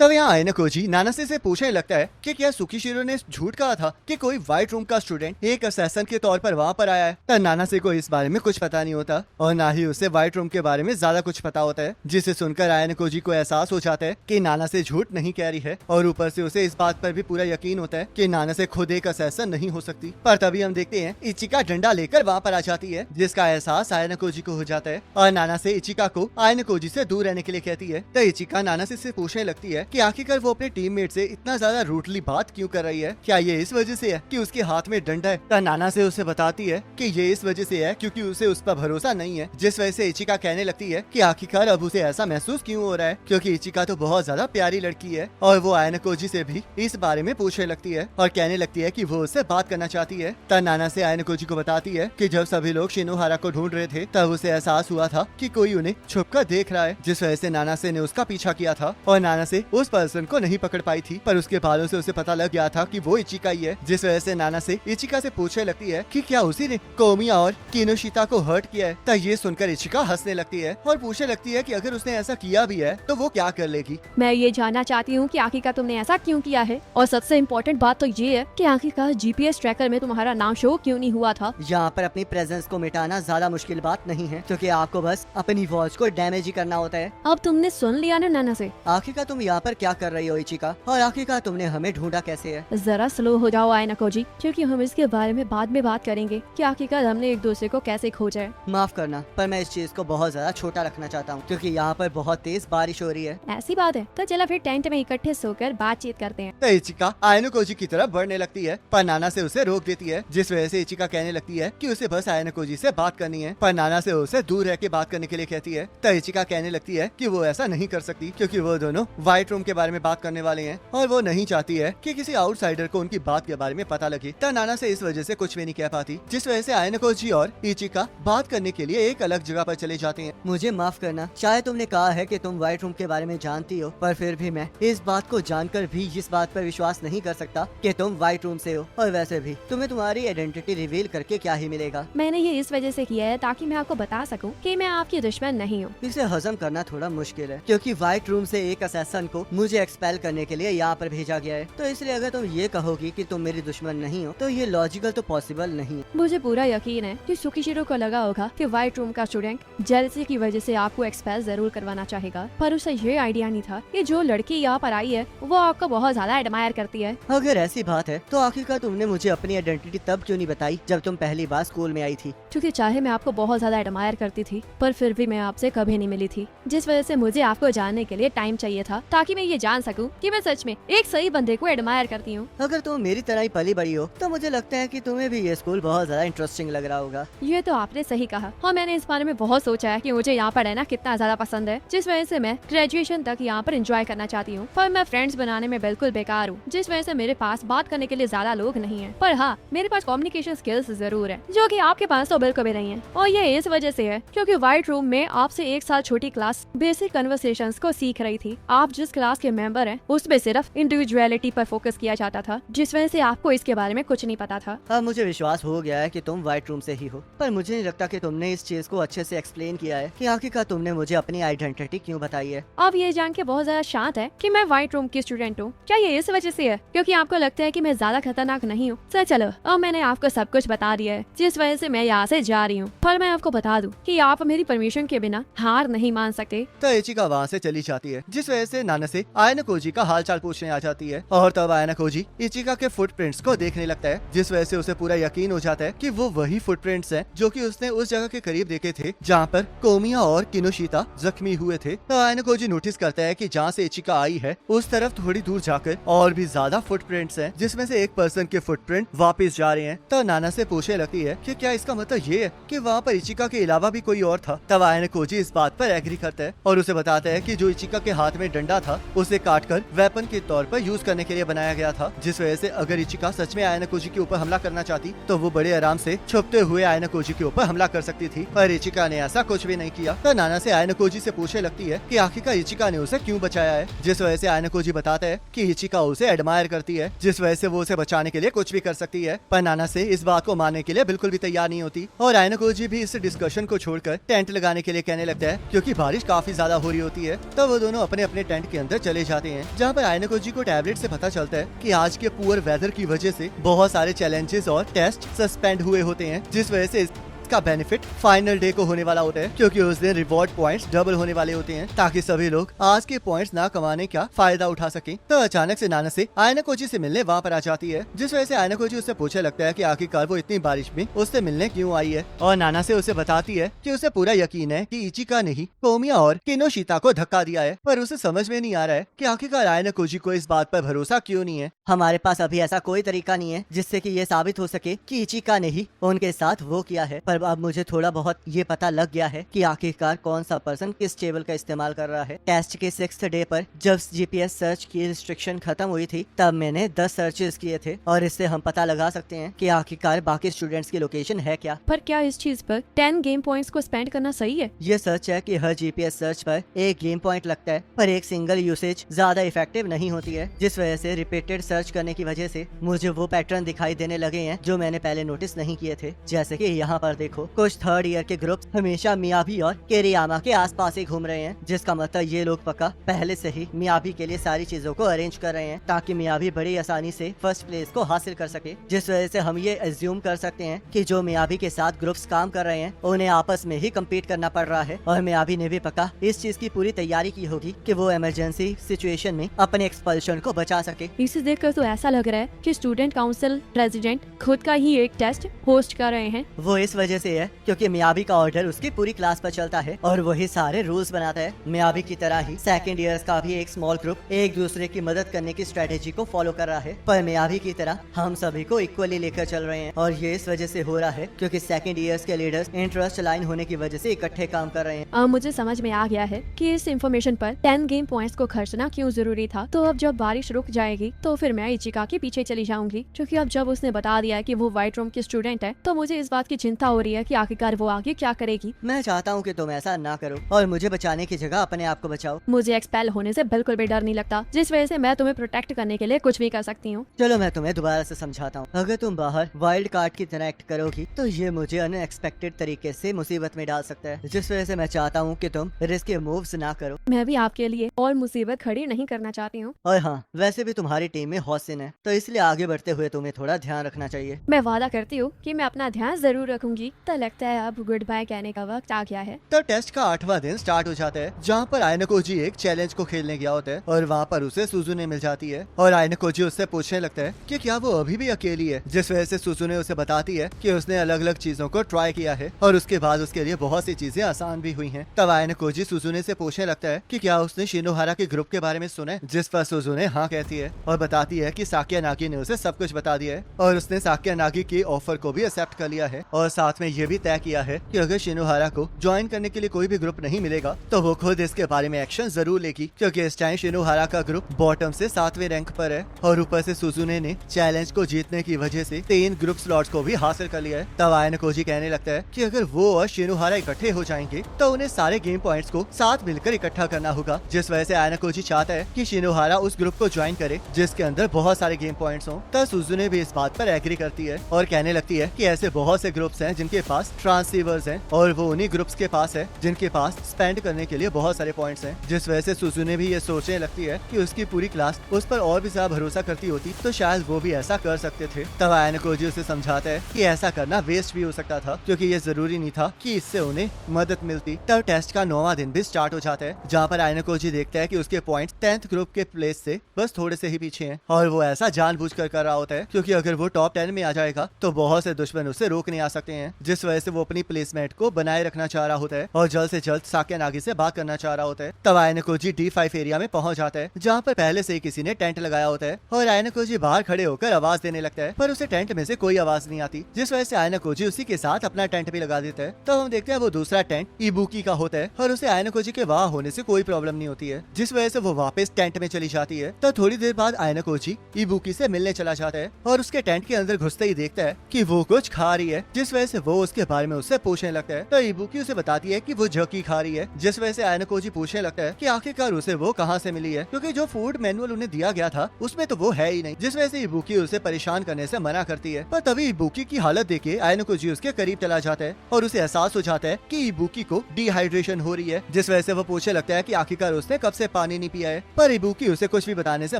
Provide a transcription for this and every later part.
तब यहाँ आयना कोजी नानासे से पूछने लगता है कि क्या सुकीशिरो ने झूठ कहा था कि कोई व्हाइट रूम का स्टूडेंट एक असैसन के तौर पर वहाँ पर आया है। तब नानासे को इस बारे में कुछ पता नहीं होता और ना ही उसे व्हाइट रूम के बारे में ज्यादा कुछ पता होता है, जिसे सुनकर आयना कोजी को एहसास हो जाता है कि नानासे झूठ नहीं कह रही है और ऊपर से उसे इस बात पर भी पूरा यकीन होता है कि नानासे खुद एक असैसन नहीं हो सकती। पर तभी हम देखते हैं इचिका डंडा लेकर वहाँ पर आ जाती है, जिसका एहसास आयना कोजी को हो जाता है और नानासे इचिका को आयना कोजी से दूर रहने के लिए कहती है। तो इचिका नानासे से पूछने लगती है कि आखिरकार वो अपने टीममेट से इतना ज्यादा रूडली बात क्यों कर रही है, क्या ये इस वजह से है कि उसके हाथ में डंडा है। तो नानासे उसे बताती है कि ये इस वजह से है क्योंकि उसे उस पर भरोसा नहीं है, जिस वजह से इचिका कहने लगती है कि आखिरकार अब उसे ऐसा महसूस क्यों हो रहा है, क्योंकि इचिका तो बहुत ज्यादा प्यारी लड़की है। और वो आयना कोजी से भी इस बारे में पूछने लगती है और कहने लगती है कि वो उससे बात करना चाहती है। तब नानासे आयना कोजी को बताती है कि जब सभी लोग शिनोहारा को ढूंढ रहे थे तब उसे एहसास हुआ था कि कोई उन्हें छुपकर देख रहा है, जिस वजह से नानासे ने उसका पीछा किया था और नानासे उस पर्सन को नहीं पकड़ पाई थी, पर उसके बालों से उसे पता लग गया था कि वो इचिका ही है, जिस वजह से नानासे इचिका से पूछने लगती है कि क्या उसी ने कोमिया और किनोशिता को हर्ट किया है। तब ये सुनकर इचिका हंसने लगती है और पूछने लगती है कि अगर उसने ऐसा किया भी है तो वो क्या कर लेगी। मैं ये जानना चाहती हूँ कि आखिरकार तुमने ऐसा क्यों किया है, और सबसे इम्पोर्टेंट बात तो ये है कि आखिरकार जीपीएस ट्रैकर में तुम्हारा नाम शो क्यों नहीं हुआ था। यहाँ पर अपनी प्रेजेंस को मिटाना ज्यादा मुश्किल बात नहीं है, क्योंकि आपको बस अपनी वॉच को डैमेज ही करना होता है। अब तुमने सुन लिया ना नानासे। आखिरकार तुम यहाँ पर क्या कर रही हो इचिका, और आखिरकार तुमने हमें ढूंढा कैसे है। जरा स्लो हो जाओ आयना कोजी, क्योंकि हम इसके बारे में बाद में बात करेंगे कि आखिरकार हमने एक दूसरे को कैसे खोजा है। माफ करना, पर मैं इस चीज को बहुत ज्यादा छोटा रखना चाहता हूँ, क्योंकि यहाँ पर बहुत तेज बारिश हो रही है। ऐसी बात है तो चलो फिर टेंट में इकट्ठे सोकर बातचीत करते हैं। तो इचिका आयना कोजी की तरफ बढ़ने लगती है, पर नाना से उसे रोक देती है, जिस वजह से इचिका कहने लगती है कि उसे बस आयना कोजी से बात करनी है, पर नाना से उसे दूर रह के बात करने के लिए कहती है। तो इचिका कहने लगती है कि वो ऐसा नहीं कर सकती, क्योंकि वो दोनों व्हाइट रूम के बारे में बात करने वाले हैं और वो नहीं चाहती है कि किसी आउटसाइडर को उनकी बात के बारे में पता लगे। तो नाना से इस वजह से कुछ भी नहीं कह पाती, जिस वजह से आयना कोजी और इचिका बात करने के लिए एक अलग जगह पर चले जाते हैं। मुझे माफ करना, शायद तुमने कहा है कि तुम व्हाइट रूम के बारे में जानती हो, पर फिर भी मैं इस बात को जानकर भी इस बात पर विश्वास नहीं कर सकता कि तुम व्हाइट रूम से हो, और वैसे भी तुम्हें तुम्हारी आइडेंटिटी रिवील करके क्या ही मिलेगा। मैंने ये इस वजह से किया है ताकि मैं आपको बता सकूं कि मैं आपकी दुश्मन नहीं हूँ। इसे हजम करना थोड़ा मुश्किल है, क्योंकि व्हाइट रूम से एक असैसन को मुझे एक्सपेल करने के लिए यहाँ पर भेजा गया है। तो इसलिए अगर तुम ये कहोगी कि तुम मेरी दुश्मन नहीं हो, तो ये लॉजिकल तो पॉसिबल नहीं है। मुझे पूरा यकीन है कि सुकीशिरो को लगा होगा कि व्हाइट रूम का स्टूडेंट जेलसी की वजह से आपको एक्सपेल जरूर करवाना चाहेगा, पर उसे ये आइडिया नहीं था कि जो लड़की यहाँ पर आई है वो आपको बहुत ज्यादा एडमायर करती है। अगर ऐसी बात है तो आखिरकार तुमने मुझे अपनी आइडेंटिटी तब क्यों नहीं बताई जब तुम पहली बार स्कूल में आई थी। क्योंकि चाहे मैं आपको बहुत ज्यादा एडमायर करती थी, पर फिर भी मैं आपसे कभी नहीं मिली थी, जिस वजह से मुझे आपको जानने के लिए टाइम चाहिए था, ताकि मैं ये जान सकूं कि मैं सच में एक सही बंदे को एडमायर करती हूँ। अगर तुम मेरी तरह ही पली बड़ी हो तो मुझे लगता है कि तुम्हें भी ये स्कूल बहुत ज्यादा इंटरेस्टिंग लग रहा होगा। ये तो आपने सही कहा, और मैंने इस बारे में बहुत सोचा है कि मुझे यहाँ पर रहना कितना ज्यादा पसंद है, जिस वजह से मैं ग्रेजुएशन तक यहाँ पर एंजॉय करना चाहती हूँ। पर मैं फ्रेंड्स बनाने में बिल्कुल बेकार हूँ, जिस वजह से मेरे पास बात करने के लिए ज्यादा लोग नहीं है। पर हाँ, मेरे पास कम्युनिकेशन स्किल्स जरूर है, जो कि आपके पास तो बिल्कुल भी नहीं है। और ये इस वजह से है क्योंकि व्हाइट रूम में आपसे एक साल छोटी क्लास बेसिक कन्वर्सेशंस को सीख रही थी। आप जिस क्लास के मेंबर हैं, उसमें सिर्फ इंडिविजुअलिटी पर फोकस किया जाता था, जिस वजह से आपको इसके बारे में कुछ नहीं पता था। अब मुझे विश्वास हो गया है कि तुम व्हाइट रूम से ही हो, पर मुझे नहीं लगता कि तुमने इस चीज को अच्छे से एक्सप्लेन किया है कि आखिरकार तुमने मुझे अपनी आइडेंटिटी क्यों बताई है। अब ये जान के बहुत ज्यादा शांत है कि मैं व्हाइट रूम की स्टूडेंट हूँ। क्या ये इस वजह से है क्योंकि आपको लगता है कि मैं ज्यादा खतरनाक नहीं हूँ? सर चलो, अब मैंने आपको सब कुछ बता दिया है, जिस वजह से मैं यहाँ से जा रही हूँ। पर मैं आपको बता दूं कि आप मेरी परमिशन के बिना हार नहीं मान सकते। तो इचिका वहाँ से चली जाती है, जिस वजह से नाना से आयना कोजी का हालचाल पूछने आ जाती है, और तब आयना कोजी इचिका के फुटप्रिंट्स को देखने लगता है, जिस वजह से उसे पूरा यकीन हो जाता है कि वो वही फुटप्रिंट्स हैं जो कि उसने उस जगह के करीब देखे थे जहाँ पर कोमिया और किनोशिता जख्मी हुए थे। तो आयना कोजी नोटिस करता है कि जहाँ से इचिका आई है उस तरफ थोड़ी दूर जाकर और भी ज्यादा फुटप्रिंट्स हैं, जिसमें से एक पर्सन के फुटप्रिंट वापस जा रहे हैं। तो नाना से पूछने लगती है कि क्या इसका मतलब ये है कि वहाँ पर इचिका के अलावा भी कोई और था। तब आयना कोजी इस बात पर एग्री करता है और उसे बताता है कि जो इचिका के हाथ में डंडा था उसे काटकर वेपन के तौर पर यूज करने के लिए बनाया गया था, जिस वजह से अगर इचिका सच में आयना कोजी के ऊपर हमला करना चाहती तो वो बड़े आराम से छुपते हुए आयना कोजी के ऊपर हमला कर सकती थी, पर इचिका ने ऐसा कुछ भी नहीं किया। तो नाना से आयना कोजी से पूछने लगती है कि आखिरकार इचिका ने उसे क्यों बचाया है, जिस वजह से आयना कोजी बताता है कि इचिका उसे एडमायर करती है, जिस वजह से वो उसे बचाने के लिए कुछ भी कर सकती है। पर नाना से इस बात को मानने के लिए बिल्कुल भी तैयार नहीं होती और आयना कोजी भी इस डिस्कशन को छोड़कर टेंट लगाने के लिए कहने लगता है, क्योंकि बारिश काफी ज्यादा हो रही होती है। तो वो दोनों अपने अपने टेंट के अंदर चले जाते हैं, जहाँ पर आयनकोजी को टैबलेट से पता चलता है कि आज के पुअर वेदर की वजह से बहुत सारे चैलेंजेस और टेस्ट सस्पेंड हुए होते हैं, जिस वजह से का बेनिफिट फाइनल डे को होने वाला होता है, क्योंकि उस दिन रिवॉर्ड पॉइंट्स डबल होने वाले होते हैं, ताकि सभी लोग आज के पॉइंट्स ना कमाने का फायदा उठा सकें। तो अचानक से नाना से आयनकोजी से मिलने वहाँ पर आ जाती है, जिस वजह से आयनकोजी उससे पूछने लगता है कि आखिरकार वो इतनी बारिश में उससे मिलने क्यों आई है, और नाना से उसे बताती है कि उसे पूरा यकीन है कि इचिका ने ही कोमिया और किनोशिता को धक्का दिया है, पर उसे समझ में नहीं आ रहा है कि आखिरकार आयनकोजी को इस बात पर भरोसा क्यों नहीं है। हमारे पास अभी ऐसा कोई तरीका नहीं है जिससे कि ये साबित हो सके कि इचिका ने ही उनके साथ वो किया है, पर अब मुझे थोड़ा बहुत ये पता लग गया है कि आखिरकार कौन सा पर्सन किस टेबल का इस्तेमाल कर रहा है। टेस्ट के 6th डे पर जब जीपीएस सर्च की रिस्ट्रिक्शन खत्म हुई थी, तब मैंने 10 सर्चेस किए थे, और इससे हम पता लगा सकते हैं कि आखिरकार बाकी स्टूडेंट्स की लोकेशन है क्या। पर क्या इस चीज पर 10 गेम पॉइंट्स को स्पेंड करना सही है? ये सच है कि हर जीपीएस सर्च पर एक गेम पॉइंट लगता है, पर एक सिंगल यूसेज ज्यादा इफेक्टिव नहीं होती है, जिस वजह से रिपीटेड सर्च करने की वजह से मुझे वो पैटर्न दिखाई देने लगे हैं जो मैंने पहले नोटिस नहीं किए थे। जैसे कि यहाँ पर देखो, कुछ 3rd ईयर के ग्रुप हमेशा मियाबी और केरियामा के आसपास ही घूम रहे हैं, जिसका मतलब ये लोग पक्का पहले से ही मियाबी के लिए सारी चीजों को अरेंज कर रहे हैं, ताकि मियाबी बड़ी आसानी से फर्स्ट प्लेस को हासिल कर सके। जिस वजह से हम ये एज्यूम कर सकते हैं कि जो मियाबी के साथ ग्रुप्स काम कर रहे हैं उन्हें आपस में ही कम्पीट करना पड़ रहा है, और मियाबी ने भी पक्का इस चीज की पूरी तैयारी की होगी कि वो इमरजेंसी सिचुएशन में अपने एक्सपल्शन को बचा सके। इसे देखकर तो ऐसा लग रहा है कि स्टूडेंट काउंसिल प्रेसिडेंट खुद का ही एक टेस्ट होस्ट कर रहे हैं। वो इस वजह से है क्योंकि मियाबी का ऑर्डर उसकी पूरी क्लास पर चलता है और वही सारे रूल्स बनाता है। मियाबी की तरह ही 2nd ईयर्स का भी एक स्मॉल ग्रुप एक दूसरे की मदद करने की स्ट्रेटेजी को फॉलो कर रहा है, पर मियाबी की तरह हम सभी को इक्वली लेकर चल रहे हैं, और ये इस वजह से हो रहा है क्योंकि 2nd ईयर्स के लीडर्स इंटरेस्ट अलाइन होने की वजह से इकट्ठे काम कर रहे हैं। अब मुझे समझ में आ गया है कि इस इंफॉर्मेशन पर 10 गेम पॉइंट्स को खर्चना क्यों जरूरी था। तो अब जब बारिश रुक जाएगी तो फिर मैं इचिका के पीछे चली जाऊंगी, क्योंकि अब जब उसने बता दिया है कि वो व्हाइट रूम की स्टूडेंट है, तो मुझे इस बात की चिंता हो रही है कि आखिरकार वो आगे क्या करेगी। मैं चाहता हूँ कि तुम ऐसा ना करो और मुझे बचाने की जगह अपने आप को बचाओ। मुझे एक्सपेल होने से बिल्कुल भी डर नहीं लगता, जिस वजह से मैं तुम्हें प्रोटेक्ट करने के लिए कुछ भी कर सकती हूँ। चलो मैं तुम्हें दोबारा से समझाता हूँ। अगर तुम बाहर वाइल्ड कार्ड की तरह एक्ट करोगी तो ये मुझे अनएक्सपेक्टेड तरीके से मुसीबत में डाल सकता है, जिस वजह से मैं चाहता हूँ कि तुम रिस्की मूव्स ना करो। मैं भी आपके लिए और मुसीबत खड़ी नहीं करना चाहती हूँ। और हाँ, वैसे भी तुम्हारी टीम में हौसिन है, तो इसलिए आगे बढ़ते हुए तुम्हें थोड़ा ध्यान रखना चाहिए। मैं वादा करती हूँ कि मैं अपना ध्यान जरूर रखूंगी। तो लगता है अब गुड बाय कहने का वक्त आ गया है। तब टेस्ट का 8वां दिन स्टार्ट हो जाता है, जहाँ पर आयनकोजी एक चैलेंज को खेलने गया होता है, और वहाँ पर उसे सुजुने मिल जाती है, और आयनकोजी उससे पूछने लगता है कि क्या वो अभी भी अकेली है, जिस वजह से सुजुने उसे बताती है कि उसने अलग अलग चीजों को ट्राई किया है, और उसके बाद उसके लिए बहुत सी चीजें आसान भी हुई हैं। तब आयनकोजी सुजुने से पूछने लगता है कि क्या उसने शिनोहारा के ग्रुप के बारे में सुना है, जिस पर सुजुने हाँ कहती है और बताती है कि साकिया नागी ने उसे सब कुछ बता दिया है, और उसने साकिया नागी के ऑफर को भी एक्सेप्ट कर लिया है, और साथ में ये भी तय किया है कि अगर शिनोहारा को ज्वाइन करने के लिए कोई भी ग्रुप नहीं मिलेगा तो वो खुद इसके बारे में एक्शन जरूर लेगी, क्योंकि इस टाइम शिनोहारा का ग्रुप बॉटम से 7वें रैंक पर है, और ऊपर से सुजुने ने चैलेंज को जीतने की वजह से 3 ग्रुप स्लॉट्स को भी हासिल कर लिया है। तब आयनकोजी कहने लगता है कि अगर वो और शिनोहारा इकट्ठे हो जाएंगे तो उन्हें सारे गेम पॉइंट्स को साथ मिलकर इकट्ठा करना होगा, जिस वजह से आयनकोजी चाहता है कि शिनोहारा उस ग्रुप को ज्वाइन करे जिसके अंदर बहुत सारे गेम पॉइंट्स हों। तब सुजुने भी इस बात पर एग्री करती है और कहने लगती है कि ऐसे बहुत से ग्रुप्स हैं जिनके पास ट्रांसीवर्स हैं, और वो उन्हीं ग्रुप्स के पास है जिनके पास स्पेंड करने के लिए बहुत सारे पॉइंट्स हैं, जिस वजह से सुजुने भी ये सोचने लगती है कि उसकी पूरी क्लास उस पर और भी ज्यादा भरोसा करती होती तो शायद वो भी ऐसा कर सकते थे। तब आयनकोजी उसे समझाता है कि ऐसा करना वेस्ट भी हो सकता था, क्योंकि ये जरूरी नहीं था कि इससे उन्हें मदद मिलती। तब टेस्ट का 9वां दिन भी स्टार्ट हो जाता है, जहाँ पर आयनकोजी देखता है कि उसके पॉइंट्स 10th ग्रुप के प्लेस से बस थोड़े से ही पीछे हैं, और वो ऐसा जानबूझकर कर रहा होता है क्योंकि अगर वो टॉप 10 में आ जाएगा तो बहुत से दुश्मन उसे रोक नहीं आ सकते हैं, जिस वजह से वो अपनी प्लेसमेंट को बनाए रखना चाह रहा होता है और जल्द से जल्द साकिया नागी से बात करना चाह रहा होता है। तब आयनकोजी D5 एरिया में पहुंच जाता है, जहाँ पर पहले से ही किसी ने टेंट लगाया होता है, और आयनकोजी बाहर खड़े होकर आवाज देने लगता है, पर उसे टेंट में से कोई आवाज नहीं आती, जिस वजह से आयनकोजी उसी के साथ अपना टेंट भी लगा देता है। तब हम देखते हैं वो दूसरा टेंट इबुकी का होता है, और उसे आयनकोजी के वहाँ होने से कोई प्रॉब्लम नहीं होती है, जिस वजह से वो वापस टेंट में चली जाती है। तब थोड़ी देर बाद आयनकोजी इबुकी से मिलने चला जाता है, और उसके टेंट के अंदर घुसते ही देखता है कि वो कुछ खा रही है, जिस वजह से वो उसके बारे में उससे पूछने लगता है तो इबुकी उसे बताती है कि वो जर्की खा रही है, जिस वजह से आयनोकोजी पूछने लगता है कि आखिरकार उसे वो कहाँ से मिली है, क्योंकि जो फूड मैनुअल उन्हें दिया गया था उसमें तो वो है ही नहीं, जिस वजह से इबुकी उसे परेशान करने से मना करती है। पर तभी इबुकी की हालत देखे आयनोकोजी उसके करीब चला जाता है और उसे एहसास हो जाता है कि इबुकी को डिहाइड्रेशन हो रही है, जिस वजह से वो पूछने लगता है कि आखिरकार उसने कब से पानी नहीं पिया है। पर इबुकी उसे कुछ भी बताने से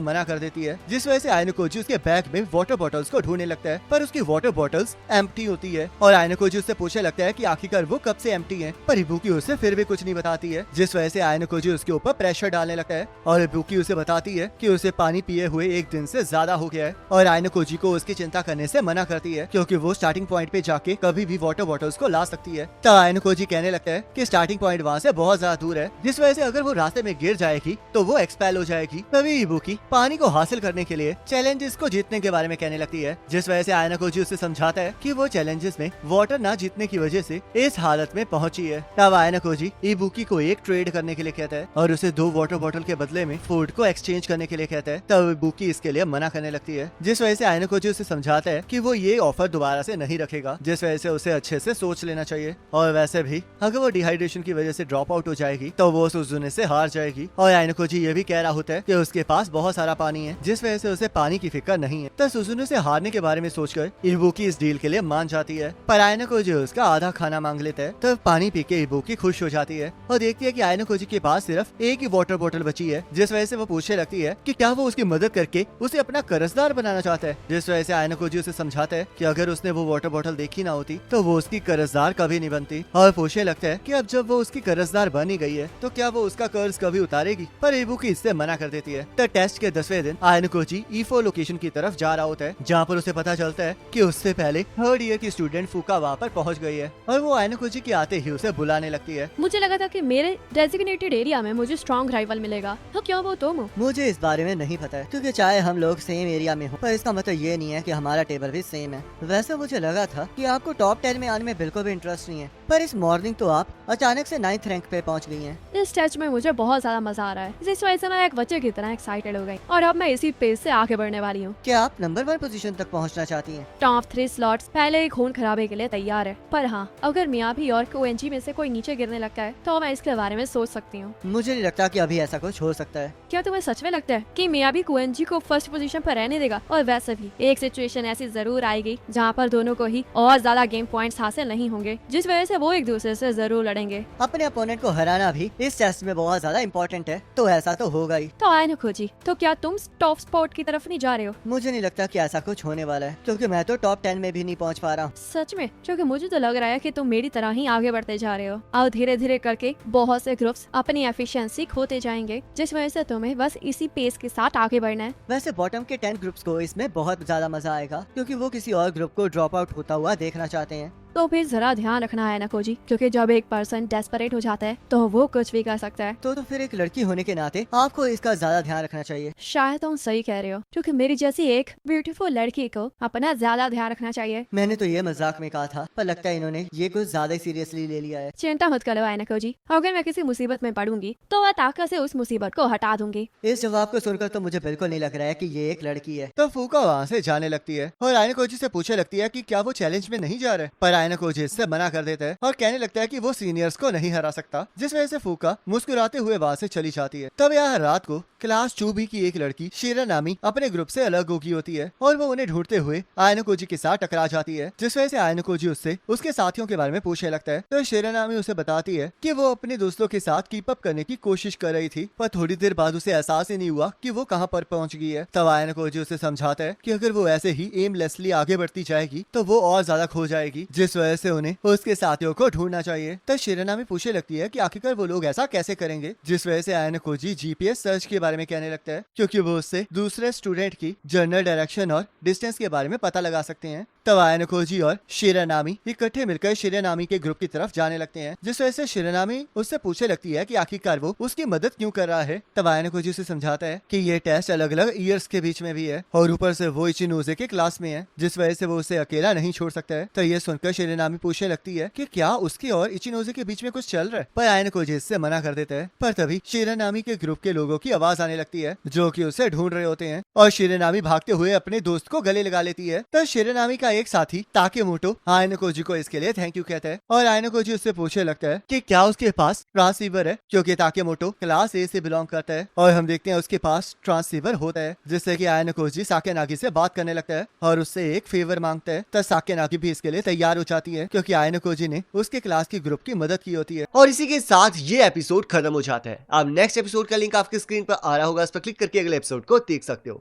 मना कर देती है, जिस वजह से आयनोकोजी उसके बैग में वाटर बॉटल्स को ढूंढने लगता है, पर उसकी वाटर बॉटल्स एम्प्टी होती है और आयनोकोजी उससे पूछने लगता है कि आखिरकार वो कब से एम्प्टी है। पर इबुकी उसे फिर भी कुछ नहीं बताती है, जिस वजह से आयनोकोजी उसके ऊपर प्रेशर डालने लगता है और इबुकी उसे बताती है कि उसे पानी पिए हुए एक दिन से ज्यादा हो गया है और आयनोकोजी को उसकी चिंता करने से मना करती है, क्योंकि वो स्टार्टिंग पॉइंट पे जाके कभी भी वाटर बॉटल्स को ला सकती है। तब आयनोकोजी कहने लगता है कि स्टार्टिंग पॉइंट वहाँ से बहुत ज्यादा दूर है, जिस वजह से अगर वो रास्ते में गिर जाएगी तो वो एक्सपेल हो जाएगी। तभी इबुकी पानी को हासिल करने के लिए चैलेंजेस को जीतने के बारे में कहने लगती है, जिस वजह से आयनोकोजी उसे समझाता है कि वो चैलेंजेस में वाटर ना जीतने की वजह से इस हालत में पहुंची है। तब आयनोकोजी इबुकी को एक ट्रेड करने के लिए कहता है और उसे 2 वाटर बॉटल के बदले में फूड को एक्सचेंज करने के लिए कहता है। तब इबुकी इसके लिए मना करने लगती है, जिस वजह से आयनोकोजी उसे समझाता है कि वो ये ऑफर दोबारा से नहीं रखेगा, जिस वजह से उसे अच्छे से सोच लेना चाहिए। और वैसे भी अगर वो डिहाइड्रेशन की वजह से ड्रॉप आउट हो जाएगी तो वो सुजुने से हार जाएगी। और आयनोकोजी ये भी कह रहा होता है कि उसके पास बहुत सारा पानी है, जिस वजह से उसे पानी की फिक्र नहीं है। तब सुजुने से हारने के बारे में सोचकर इबुकी इस डील के लिए मान जाती है, पर आयनोकोजी उसका आधा खाना मांग लेता है। तब पानी पी के इबुकी खुश हो जाती है और देखती है कि आयनोकोजी के पास सिर्फ एक ही वाटर बॉटल बची है, जिस वजह से वो पूछने लगती है कि क्या वो उसकी मदद करके उसे अपना कर्जदार बनाना चाहता है, जिस वजह से आयनोकोजी उसे समझाता है कि अगर उसने वो वाटर बॉटल देखी ना होती तो वो उसकी कर्जदार कभी नहीं बनती। और पूछने लगता है कि अब जब वो उसकी कर्जदार बनी गई है तो क्या वो उसका कर्ज कभी उतारेगी, पर इबुकी इससे मना कर देती है। तो टेस्ट के 10वें दिन आयनोकोजी E4 लोकेशन की तरफ जा रहा होता है, जहाँ पर उसे पता चलता है कि उससे पहले 3rd ईयर की स्टूडेंट फूका वहाँ पर पहुँच गई है और वो आयनोकोजी के आते ही उसे बुलाने लगती है। मुझे लगा था कि मेरे डेजिग्नेटेड एरिया में मुझे स्ट्रॉन्ग राइवल मिलेगा, तो क्यों वो तुम हो? मुझे इस बारे में नहीं पता है, क्योंकि चाहे हम लोग सेम एरिया में हो पर इसका मतलब ये नहीं है कि हमारा टेबल भी सेम है। वैसे मुझे लगा था कि आपको टॉप 10 में आने में बिल्कुल भी इंटरेस्ट नहीं है, पर इस मॉर्निंग तो आप अचानक से 9th रैंक पे पहुंच गई हैं। इस टेस्ट में मुझे बहुत ज्यादा मजा आ रहा है, इस वजह से मैं एक बच्चे की तरह एक्साइटेड हो गई और अब मैं इसी पेस से आगे बढ़ने वाली हूँ। क्या आप नंबर 1 पोजीशन तक पहुंचना चाहती हैं? टॉप 3 स्लॉट्स पहले ही खून खराबे के लिए तैयार है, पर हाँ अगर मियाबी और कोएनजी में से कोई नीचे गिरने लगता है तो मैं इसके बारे में सोच सकती हूँ। मुझे नहीं लगता कि अभी ऐसा कुछ हो सकता है। क्या तुम्हें सच में लगता है कि मियाबी कोएनजी को फर्स्ट पोजीशन पर रहने देगा? और वैसे भी एक सिचुएशन ऐसी जरूर आएगी जहाँ पर दोनों को ही और ज्यादा गेम पॉइंट्स हासिल नहीं होंगे, जिस वजह से वो एक दूसरे से जरूर लड़ेंगे। अपने अपोनेंट को हराना भी इस टेस्ट में बहुत ज्यादा इम्पोर्टेंट है, तो ऐसा तो होगा ही। तो आयनोकोजी, तो क्या तुम टॉप स्पॉट की तरफ नहीं जा रहे हो? मुझे नहीं लगता कि ऐसा कुछ होने वाला है, क्योंकि मैं तो टॉप 10 में भी नहीं पहुंच पा रहा हूँ। सच में? क्योंकि मुझे तो लग रहा है कि तुम मेरी तरह ही आगे बढ़ते जा रहे हो और धीरे धीरे करके बहुत से ग्रुप्स अपनी एफिशिएंसी खोते जाएंगे, जिस वजह से तुम्हें बस इसी पेस के साथ आगे बढ़ना है। वैसे बॉटम के 10 ग्रुप्स को इसमें बहुत ज्यादा मजा आएगा, क्योंकि वो किसी और ग्रुप को ड्रॉप आउट होता हुआ देखना चाहते हैं। तो फिर जरा ध्यान रखना है नकोजी, क्योंकि जब एक पर्सन डेस्परेट हो जाता है तो वो कुछ भी कर सकता है। तो फिर एक लड़की होने के नाते आपको इसका ज्यादा ध्यान रखना चाहिए। शायद तुम सही कह रहे हो, क्योंकि मेरी जैसी एक ब्यूटीफुल लड़की को अपना ज्यादा ध्यान रखना चाहिए। मैंने तो ये मजाक में कहा था, पर लगता है इन्होंने ये कुछ ज्यादा सीरियसली ले लिया है। चिंता मत करो नकोजी, अगर मैं किसी मुसीबत में पड़ूंगी तो वह ताकत से उस मुसीबत को हटा दूंगी। इस जवाब को सुनकर तो मुझे बिल्कुल नहीं लग रहा है कि ये एक लड़की है। तो फूका वहाँ से जाने लगती है और आयनोकोजी से पूछने लगती है कि क्या वो चैलेंज में नहीं जा रहे, पर आयनोकोजी इससे मना कर देता है और कहने लगता है कि वो सीनियर्स को नहीं हरा सकता, जिस वजह से फूका मुस्कुराते हुए वहाँ से चली जाती है। तब यहाँ रात को क्लास 2B की एक लड़की शीरा नामी अपने ग्रुप से अलग होगी होती है और वो उन्हें ढूंढते हुए आयनोकोजी के साथ टकरा जाती है, जिस वजह से आयनोकोजी उससे उसके साथियों के बारे में पूछने लगता है। तो शीरा नामी उसे बताती है कि वो अपने दोस्तों के साथ कीप अप करने की कोशिश कर रही थी, पर थोड़ी देर बाद उसे एहसास ही नहीं हुआ कि वो कहाँ पर पहुंच गई है। तब आयनोकोजी उसे समझाता है कि अगर वो ऐसे ही एमलेसली आगे बढ़ती जाएगी तो वो और ज्यादा खो जाएगी, जिस वजह से उन्हें उसके साथियों को ढूंढना चाहिए। तब शीरा नामी पूछने लगती है कि आखिरकार वो लोग ऐसा कैसे करेंगे, जिस वजह से आयनोकोजी जीपीएस सर्च के बारे में कहने लगता है, क्योंकि वो उससे दूसरे स्टूडेंट की जनरल डायरेक्शन और डिस्टेंस के बारे में पता लगा सकते हैं। तब आयनोकोजी और शिरानामी इकट्ठे मिलकर शिरानामी के ग्रुप की तरफ जाने लगते हैं, जिस वजह से शिरानामी उससे पूछने लगती है कि आखिरकार वो उसकी मदद क्यों कर रहा है। तब आयनोकोजी उसे समझाता है कि ये टेस्ट अलग अलग ईयर्स के बीच में भी है और ऊपर से वो इचिनोजे के क्लास में है, जिस वजह से वो उसे अकेला नहीं छोड़ सकता है। तो ये सुनकर शिरानामी पूछने लगती है कि क्या उसके और इचिनोजे के बीच में कुछ चल रहा है, पर आयनोकोजी इससे मना कर देता है। पर तभी शिरानामी के ग्रुप के लोगों की आवाज आने लगती है जो कि उसे ढूंढ रहे होते हैं और शिरानामी भागते हुए अपने दोस्त को गले लगा लेती है। तो शिरानामी का एक साथी ताकेमोटो आयनोकोजी को इसके लिए थैंक यू कहता है और आयनोकोजी उससे पूछने लगता है कि क्या उसके पास ट्रांसीवर है, क्योंकि ताकेमोटो क्लास ए से बिलोंग करता है और हम देखते हैं उसके पास ट्रांसीवर होता है, जिससे कि आयनोकोजी साकेनागी से बात करने लगता है और उससे एक फेवर मांगता है। तब साकेनागी भी इसके लिए तैयार हो जाती है क्योंकि आयनोकोजी ने उसके क्लास के ग्रुप की मदद की होती है। और इसी के साथ ये एपिसोड खत्म हो जाता है। अब नेक्स्ट एपिसोड का लिंक आपकी स्क्रीन पर आ रहा होगा, उस पर क्लिक करके अगले एपिसोड को देख सकते हो।